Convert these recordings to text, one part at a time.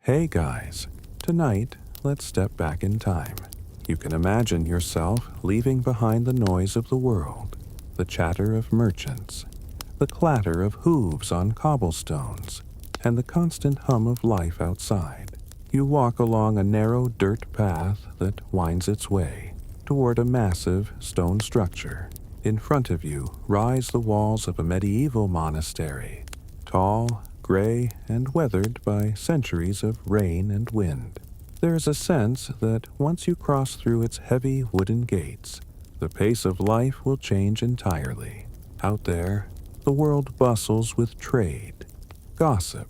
Hey guys, tonight let's step back in time. You can imagine yourself leaving behind the noise of the world, the chatter of merchants, the clatter of hooves on cobblestones, and the constant hum of life outside. You walk along a narrow dirt path that winds its way toward a massive stone structure. In front of you rise the walls of a medieval monastery, tall, gray, and weathered by centuries of rain and wind. There is a sense that once you cross through its heavy wooden gates, the pace of life will change entirely. Out there, the world bustles with trade, gossip,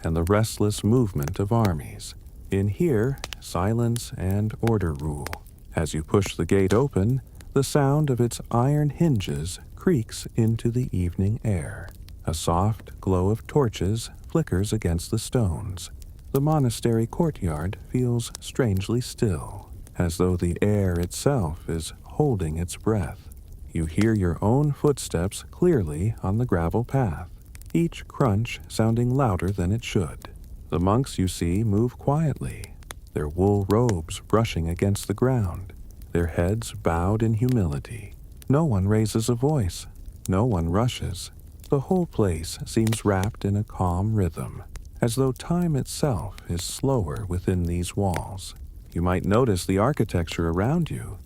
and the restless movement of armies. In here, silence and order rule. As you push the gate open, the sound of its iron hinges creaks into the evening air. A soft glow of torches flickers against the stones. The monastery courtyard feels strangely still, as though the air itself is holding its breath. You hear your own footsteps clearly on the gravel path, each crunch sounding louder than it should. The monks you see move quietly, their wool robes brushing against the ground, their heads bowed in humility. No one raises a voice, no one rushes. The whole place seems wrapped in a calm rhythm, as though time itself is slower within these walls. You might notice the architecture around you.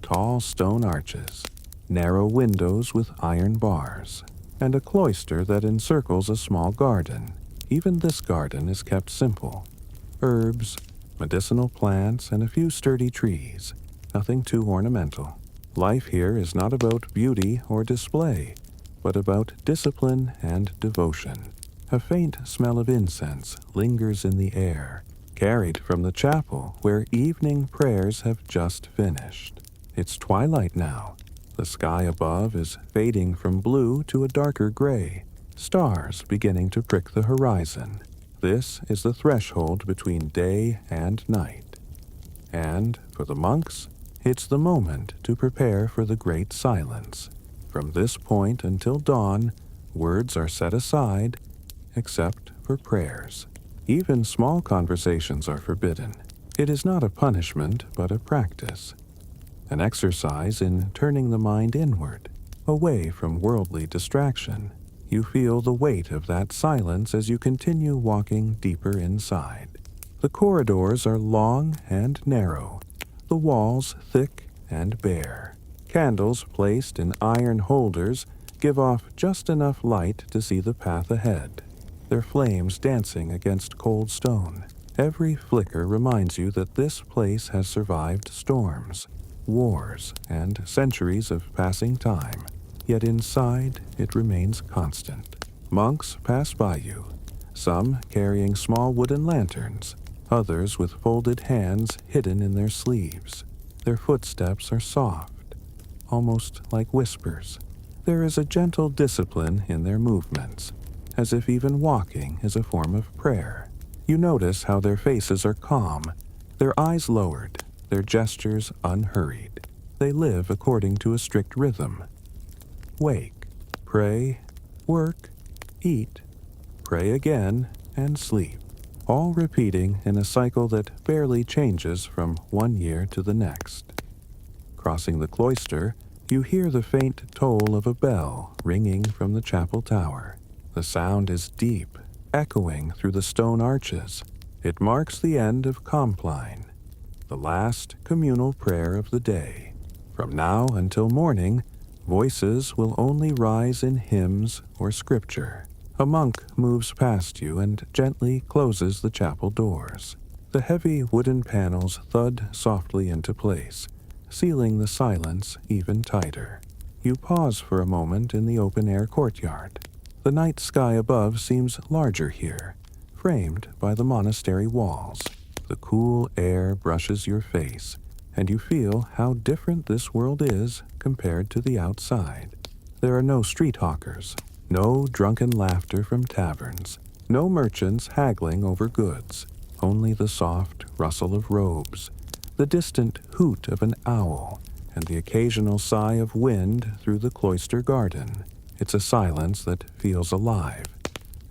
Tall stone arches, narrow windows with iron bars, and a cloister that encircles a small garden. Even this garden is kept simple. Herbs, medicinal plants, and a few sturdy trees. Nothing too ornamental. Life here is not about beauty or display, but about discipline and devotion. A faint smell of incense lingers in the air, carried from the chapel where evening prayers have just finished. It's twilight now. The sky above is fading from blue to a darker gray, stars beginning to prick the horizon. This is the threshold between day and night. And, for the monks, it's the moment to prepare for the great silence. From this point until dawn, words are set aside, except for prayers. Even small conversations are forbidden. It is not a punishment, but a practice. An exercise in turning the mind inward, away from worldly distraction. You feel the weight of that silence as you continue walking deeper inside. The corridors are long and narrow, the walls thick and bare. Candles placed in iron holders give off just enough light to see the path ahead, their flames dancing against cold stone. Every flicker reminds you that this place has survived storms, wars, and centuries of passing time, yet inside it remains constant. Monks pass by you, some carrying small wooden lanterns, others with folded hands hidden in their sleeves. Their footsteps are soft, almost like whispers. There is a gentle discipline in their movements, as if even walking is a form of prayer. You notice how their faces are calm, their eyes lowered, their gestures unhurried. They live according to a strict rhythm. Wake, pray, work, eat, pray again, and sleep, all repeating in a cycle that barely changes from one year to the next. Crossing the cloister, you hear the faint toll of a bell ringing from the chapel tower. The sound is deep, echoing through the stone arches. It marks the end of Compline, the last communal prayer of the day. From now until morning, voices will only rise in hymns or scripture. A monk moves past you and gently closes the chapel doors. The heavy wooden panels thud softly into place, sealing the silence even tighter. You pause for a moment in the open-air courtyard. The night sky above seems larger here, framed by the monastery walls. The cool air brushes your face, and you feel how different this world is compared to the outside. There are no street hawkers, no drunken laughter from taverns, no merchants haggling over goods, only the soft rustle of robes, the distant hoot of an owl, and the occasional sigh of wind through the cloister garden. It's a silence that feels alive,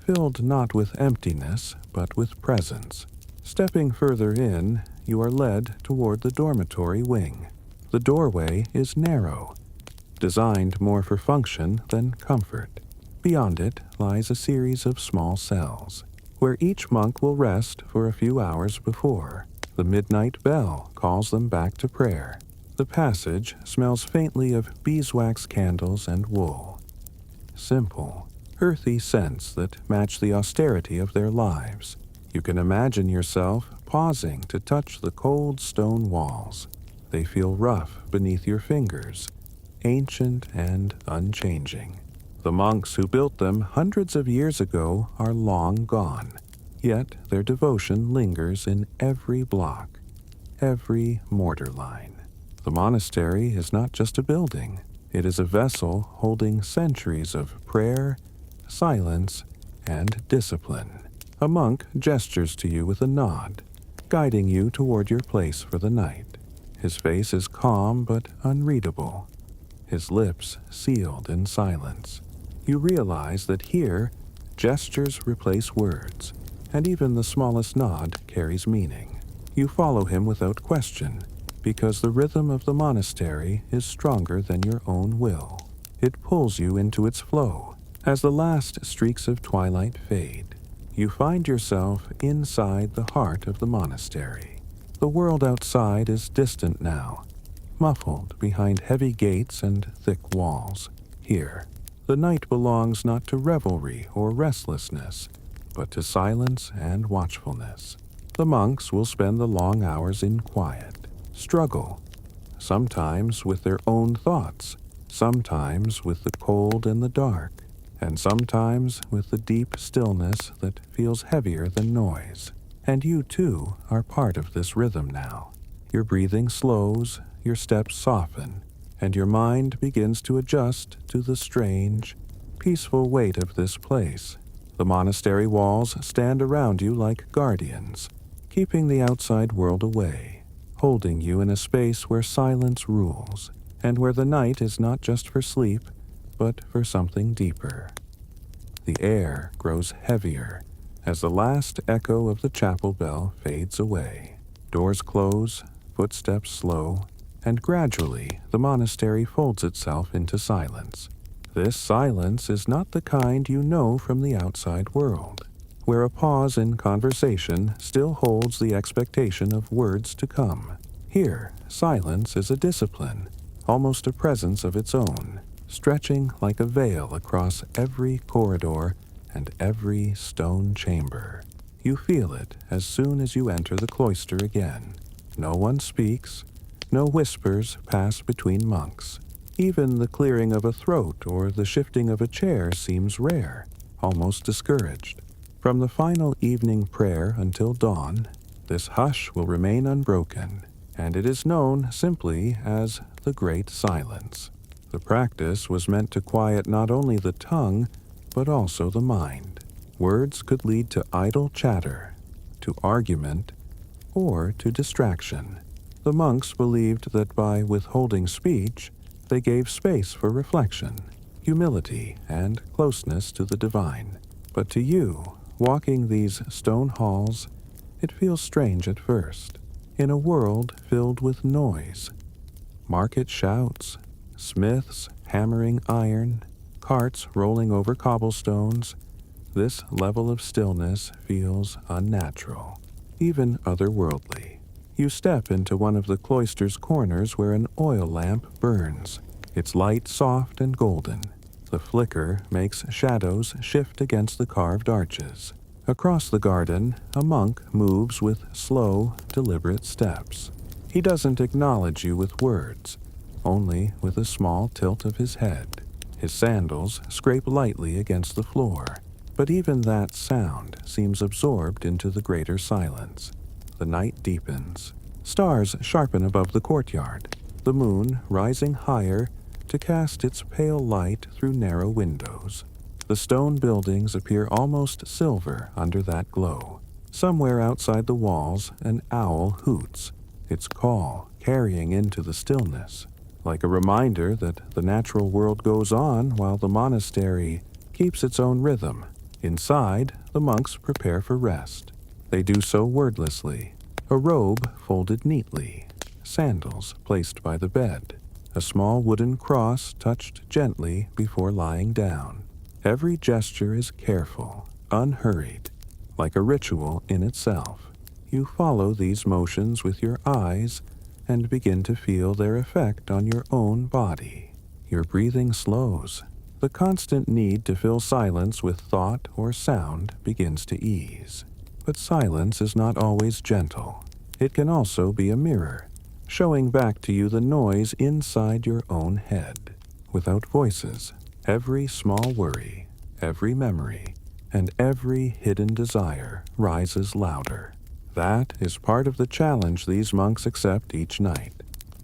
filled not with emptiness, but with presence. Stepping further in, you are led toward the dormitory wing. The doorway is narrow, designed more for function than comfort. Beyond it lies a series of small cells, where each monk will rest for a few hours before the midnight bell calls them back to prayer. The passage smells faintly of beeswax candles and wool. Simple, earthy scents that match the austerity of their lives. You can imagine yourself pausing to touch the cold stone walls. They feel rough beneath your fingers, ancient and unchanging. The monks who built them hundreds of years ago are long gone, yet their devotion lingers in every block, every mortar line. The monastery is not just a building. It is a vessel holding centuries of prayer, silence, and discipline. A monk gestures to you with a nod, guiding you toward your place for the night. His face is calm but unreadable, his lips sealed in silence. You realize that here, gestures replace words, and even the smallest nod carries meaning. You follow him without question, because the rhythm of the monastery is stronger than your own will. It pulls you into its flow. As the last streaks of twilight fade, you find yourself inside the heart of the monastery. The world outside is distant now, muffled behind heavy gates and thick walls. Here, the night belongs not to revelry or restlessness, but to silence and watchfulness. The monks will spend the long hours in quiet, struggle, sometimes with their own thoughts, sometimes with the cold and the dark, and sometimes with the deep stillness that feels heavier than noise. And you, too, are part of this rhythm now. Your breathing slows, your steps soften, and your mind begins to adjust to the strange, peaceful weight of this place. The monastery walls stand around you like guardians, keeping the outside world away, holding you in a space where silence rules, and where the night is not just for sleep, but for something deeper. The air grows heavier as the last echo of the chapel bell fades away. Doors close, footsteps slow, and gradually the monastery folds itself into silence. This silence is not the kind you know from the outside world, where a pause in conversation still holds the expectation of words to come. Here, silence is a discipline, almost a presence of its own, stretching like a veil across every corridor and every stone chamber. You feel it as soon as you enter the cloister again. No one speaks, no whispers pass between monks. Even the clearing of a throat or the shifting of a chair seems rare, almost discouraged. From the final evening prayer until dawn, this hush will remain unbroken, and it is known simply as the Great Silence. The practice was meant to quiet not only the tongue, but also the mind. Words could lead to idle chatter, to argument, or to distraction. The monks believed that by withholding speech, they gave space for reflection, humility, and closeness to the divine. But to you, walking these stone halls, it feels strange at first. In a world filled with noise, market shouts, smiths hammering iron, carts rolling over cobblestones, this level of stillness feels unnatural, even otherworldly. You step into one of the cloister's corners where an oil lamp burns, its light soft and golden. The flicker makes shadows shift against the carved arches. Across the garden, a monk moves with slow, deliberate steps. He doesn't acknowledge you with words, only with a small tilt of his head. His sandals scrape lightly against the floor, but even that sound seems absorbed into the greater silence. The night deepens. Stars sharpen above the courtyard, the moon rising higher to cast its pale light through narrow windows. The stone buildings appear almost silver under that glow. Somewhere outside the walls, an owl hoots, its call carrying into the stillness, like a reminder that the natural world goes on while the monastery keeps its own rhythm. Inside, the monks prepare for rest. They do so wordlessly, a robe folded neatly, sandals placed by the bed, a small wooden cross touched gently before lying down. Every gesture is careful, unhurried, like a ritual in itself. You follow these motions with your eyes and begin to feel their effect on your own body. Your breathing slows. The constant need to fill silence with thought or sound begins to ease. But silence is not always gentle. It can also be a mirror, showing back to you the noise inside your own head. Without voices, every small worry, every memory, and every hidden desire rises louder. That is part of the challenge these monks accept each night,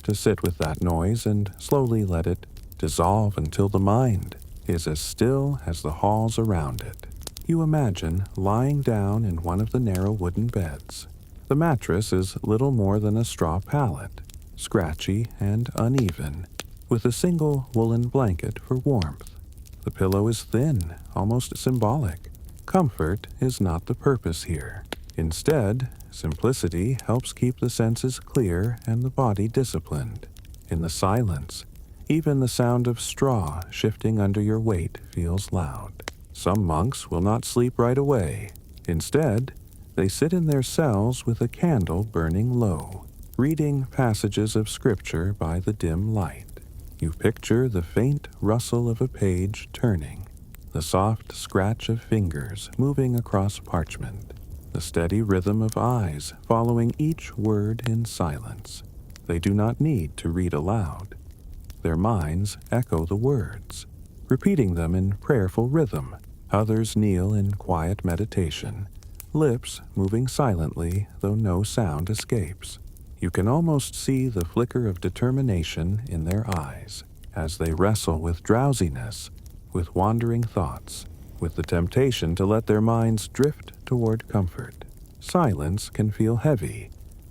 to sit with that noise and slowly let it dissolve until the mind is as still as the halls around it. You imagine lying down in one of the narrow wooden beds. The mattress is little more than a straw pallet, scratchy and uneven, with a single woolen blanket for warmth. The pillow is thin, almost symbolic. Comfort is not the purpose here. Instead, simplicity helps keep the senses clear and the body disciplined. In the silence, even the sound of straw shifting under your weight feels loud. Some monks will not sleep right away. Instead, they sit in their cells with a candle burning low, reading passages of scripture by the dim light. You picture the faint rustle of a page turning, the soft scratch of fingers moving across parchment, the steady rhythm of eyes following each word in silence. They do not need to read aloud. Their minds echo the words, repeating them in prayerful rhythm. Others kneel in quiet meditation, lips moving silently though no sound escapes. You can almost see the flicker of determination in their eyes as they wrestle with drowsiness, with wandering thoughts, with the temptation to let their minds drift toward comfort. Silence can feel heavy,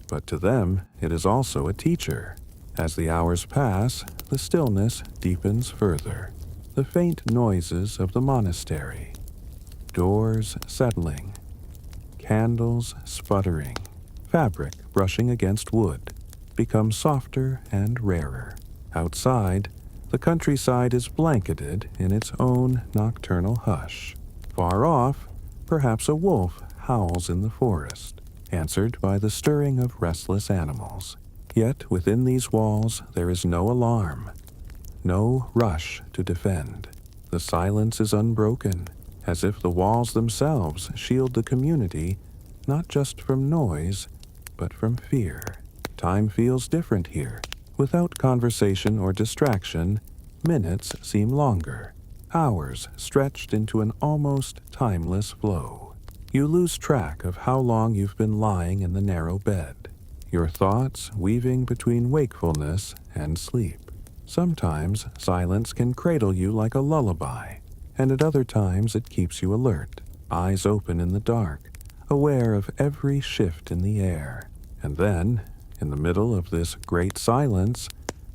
but to them it is also a teacher. As the hours pass, the stillness deepens further. The faint noises of the monastery, doors settling, candles sputtering, fabric brushing against wood, become softer and rarer. Outside, the countryside is blanketed in its own nocturnal hush. Far off, perhaps a wolf howls in the forest, answered by the stirring of restless animals. Yet within these walls there is no alarm, no rush to defend. The silence is unbroken, as if the walls themselves shield the community not just from noise, but from fear. Time feels different here. Without conversation or distraction, minutes seem longer, hours stretched into an almost timeless flow. You lose track of how long you've been lying in the narrow bed, your thoughts weaving between wakefulness and sleep. Sometimes silence can cradle you like a lullaby, and at other times it keeps you alert, eyes open in the dark, aware of every shift in the air. And then, in the middle of this great silence,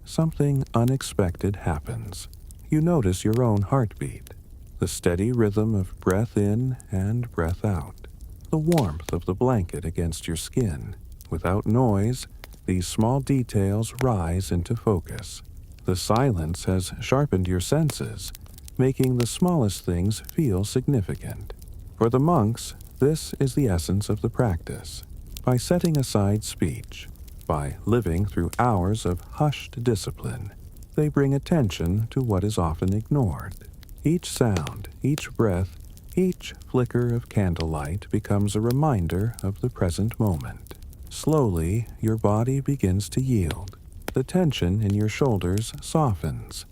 something unexpected happens. You notice your own heartbeat, the steady rhythm of breath in and breath out, the warmth of the blanket against your skin. Without noise, these small details rise into focus. The silence has sharpened your senses, making the smallest things feel significant. For the monks, this is the essence of the practice. By setting aside speech, by living through hours of hushed discipline, they bring attention to what is often ignored. Each sound, each breath, each flicker of candlelight becomes a reminder of the present moment. Slowly, your body begins to yield. The tension in your shoulders softens.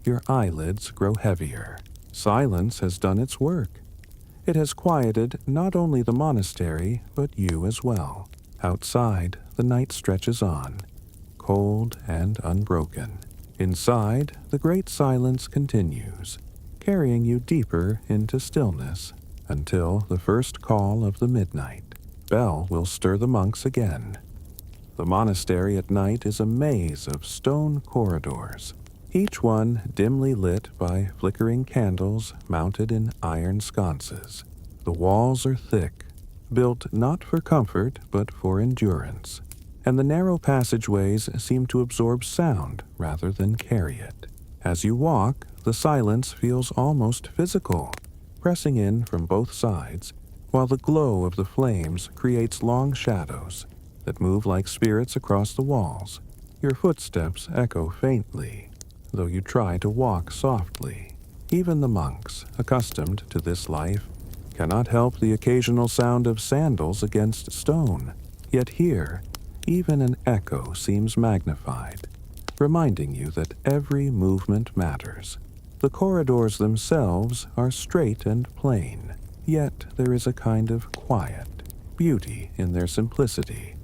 Your eyelids grow heavier. Silence has done its work. It has quieted not only the monastery, but you as well. Outside, the night stretches on, cold and unbroken. Inside, the great silence continues, carrying you deeper into stillness until the first call of the midnight bell will stir the monks again. The monastery at night is a maze of stone corridors, each one dimly lit by flickering candles mounted in iron sconces. The walls are thick, built not for comfort but for endurance, and the narrow passageways seem to absorb sound rather than carry it. As you walk, the silence feels almost physical, pressing in from both sides, while the glow of the flames creates long shadows that move like spirits across the walls. Your footsteps echo faintly, though you try to walk softly. Even the monks, accustomed to this life, cannot help the occasional sound of sandals against stone. Yet here, even an echo seems magnified, reminding you that every movement matters. The corridors themselves are straight and plain, yet there is a kind of quiet, beauty in their simplicity.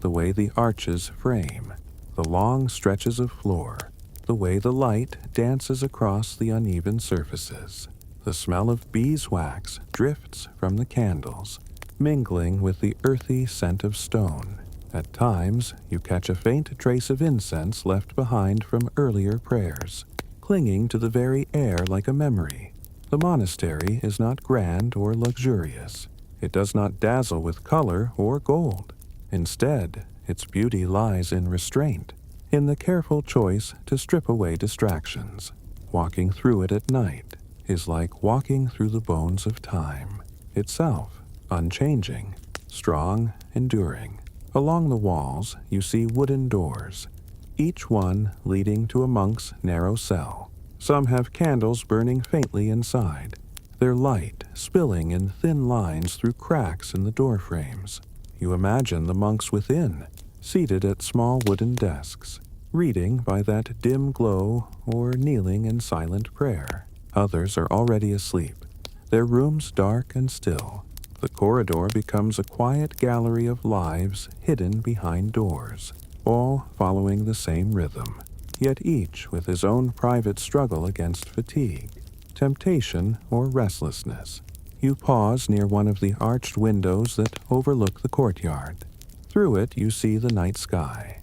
The way the arches frame, the long stretches of floor, the way the light dances across the uneven surfaces. The smell of beeswax drifts from the candles, mingling with the earthy scent of stone. At times, you catch a faint trace of incense left behind from earlier prayers, clinging to the very air like a memory. The monastery is not grand or luxurious. It does not dazzle with color or gold. Instead, its beauty lies in restraint, in the careful choice to strip away distractions. Walking through it at night is like walking through the bones of time, itself unchanging, strong, enduring. Along the walls, you see wooden doors, each one leading to a monk's narrow cell. Some have candles burning faintly inside, their light spilling in thin lines through cracks in the door frames. You imagine the monks within, seated at small wooden desks, reading by that dim glow or kneeling in silent prayer. Others are already asleep, their rooms dark and still. The corridor becomes a quiet gallery of lives hidden behind doors, all following the same rhythm, yet each with his own private struggle against fatigue, temptation, or restlessness. You pause near one of the arched windows that overlook the courtyard. Through it you see the night sky,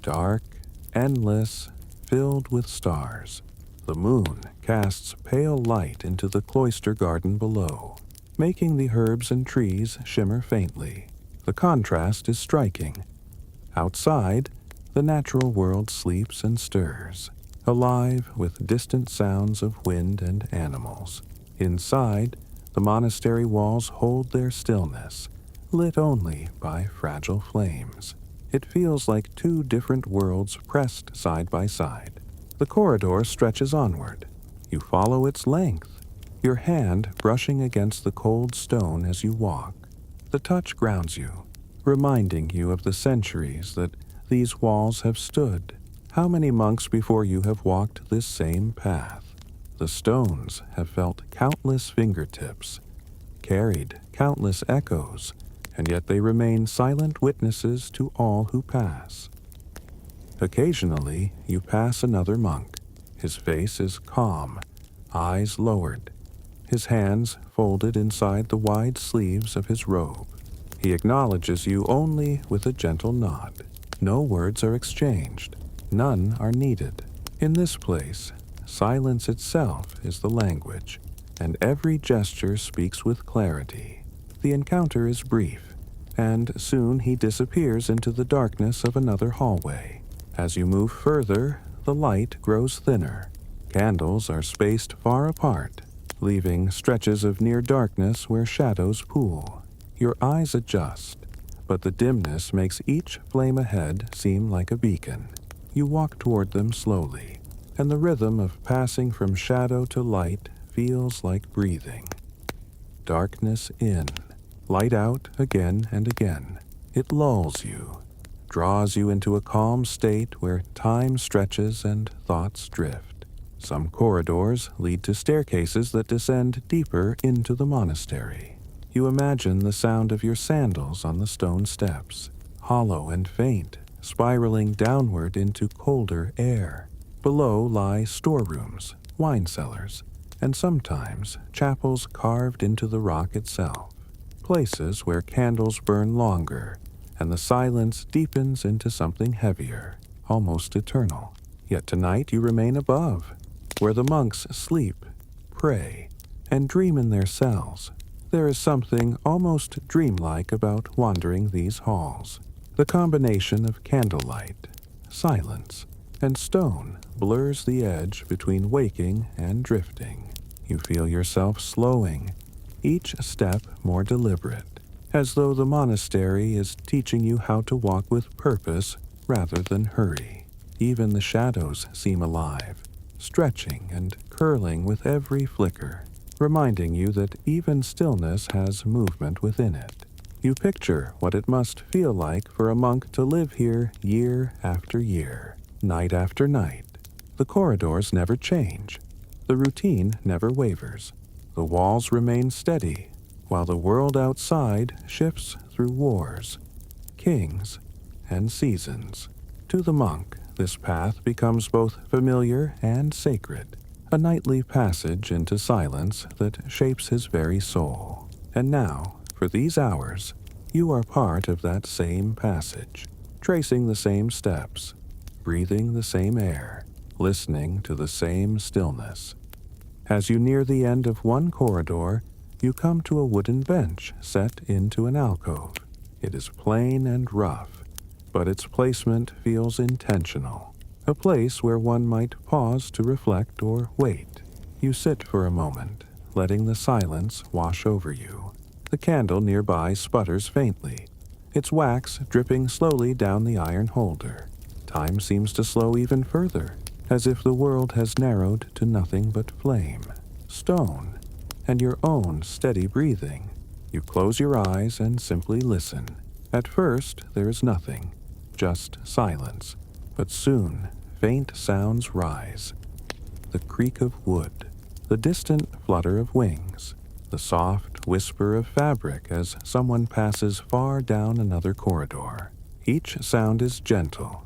dark, endless, filled with stars. The moon casts pale light into the cloister garden below, making the herbs and trees shimmer faintly. The contrast is striking. Outside, the natural world sleeps and stirs, alive with distant sounds of wind and animals. Inside, the monastery walls hold their stillness, lit only by fragile flames. It feels like two different worlds pressed side by side. The corridor stretches onward. You follow its length, your hand brushing against the cold stone as you walk. The touch grounds you, reminding you of the centuries that these walls have stood. How many monks before you have walked this same path? The stones have felt countless fingertips, carried countless echoes, and yet they remain silent witnesses to all who pass. Occasionally, you pass another monk. His face is calm, eyes lowered, his hands folded inside the wide sleeves of his robe. He acknowledges you only with a gentle nod. No words are exchanged. None are needed. In this place, silence itself is the language, and every gesture speaks with clarity. The encounter is brief, and soon he disappears into the darkness of another hallway. As you move further, the light grows thinner. Candles are spaced far apart, leaving stretches of near darkness where shadows pool. Your eyes adjust, but the dimness makes each flame ahead seem like a beacon. You walk toward them slowly, and the rhythm of passing from shadow to light feels like breathing. Darkness in, light out again and again. It lulls you, draws you into a calm state where time stretches and thoughts drift. Some corridors lead to staircases that descend deeper into the monastery. You imagine the sound of your sandals on the stone steps, hollow and faint, spiraling downward into colder air. Below lie storerooms, wine cellars, and sometimes chapels carved into the rock itself, places where candles burn longer and the silence deepens into something heavier, almost eternal. Yet tonight you remain above, where the monks sleep, pray, and dream in their cells. There is something almost dreamlike about wandering these halls. The combination of candlelight, silence, and stone blurs the edge between waking and drifting. You feel yourself slowing, each step more deliberate, as though the monastery is teaching you how to walk with purpose rather than hurry. Even the shadows seem alive, stretching and curling with every flicker, reminding you that even stillness has movement within it. You picture what it must feel like for a monk to live here year after year, night after night. The corridors never change. The routine never wavers. The walls remain steady, while the world outside shifts through wars, kings, and seasons. To the monk, this path becomes both familiar and sacred, a nightly passage into silence that shapes his very soul. And now, for these hours, you are part of that same passage, tracing the same steps, breathing the same air, listening to the same stillness. As you near the end of one corridor, you come to a wooden bench set into an alcove. It is plain and rough, but its placement feels intentional, a place where one might pause to reflect or wait. You sit for a moment, letting the silence wash over you. The candle nearby sputters faintly, its wax dripping slowly down the iron holder. Time seems to slow even further, as if the world has narrowed to nothing but flame, stone, and your own steady breathing. You close your eyes and simply listen. At first, there is nothing, just silence, but soon, faint sounds rise. The creak of wood, the distant flutter of wings, the soft whisper of fabric as someone passes far down another corridor. Each sound is gentle,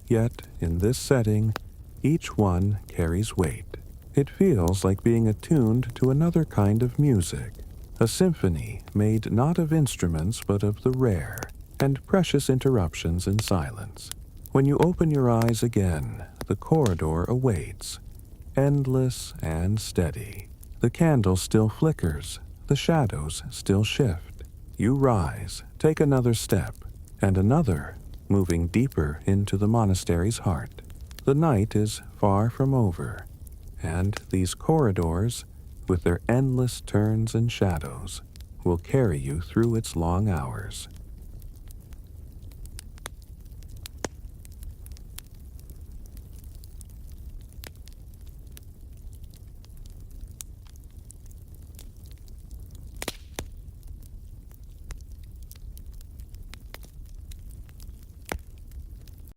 yet in this setting, each one carries weight. It feels like being attuned to another kind of music, a symphony made not of instruments but of the rare and precious interruptions in silence. When you open your eyes again, the corridor awaits, endless and steady. The candle still flickers, the shadows still shift. You rise, take another step, and another, moving deeper into the monastery's heart. The night is far from over, and these corridors, with their endless turns and shadows, will carry you through its long hours.